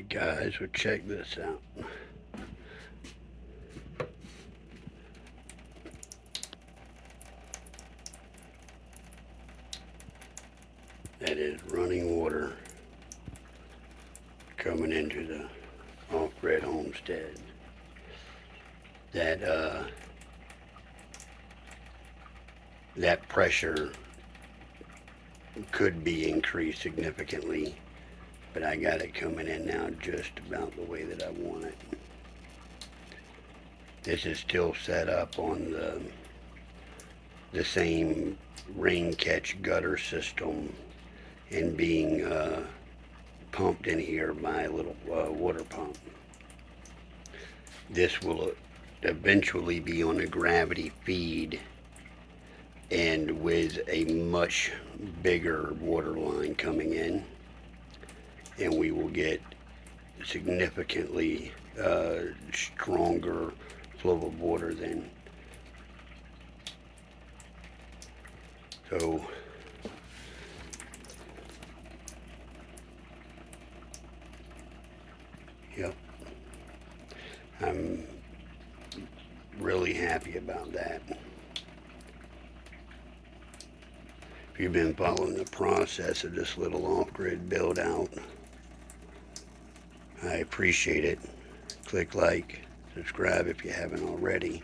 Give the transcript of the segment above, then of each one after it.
Alright guys, well check this out. That is running water coming into the Off-grid homestead. That pressure could be increased significantly, but I got it coming in now just about the way that I want it. This is still set up on the same rain catch gutter system and being pumped in here by a little water pump. This will eventually be on a gravity feed and with a much bigger water line coming in, and we will get significantly stronger flow of water then. So yep, I'm really happy about that. If you've been following the process of this little off-grid build out, I appreciate it. Click like, subscribe if you haven't already,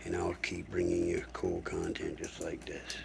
and I'll keep bringing you cool content just like this.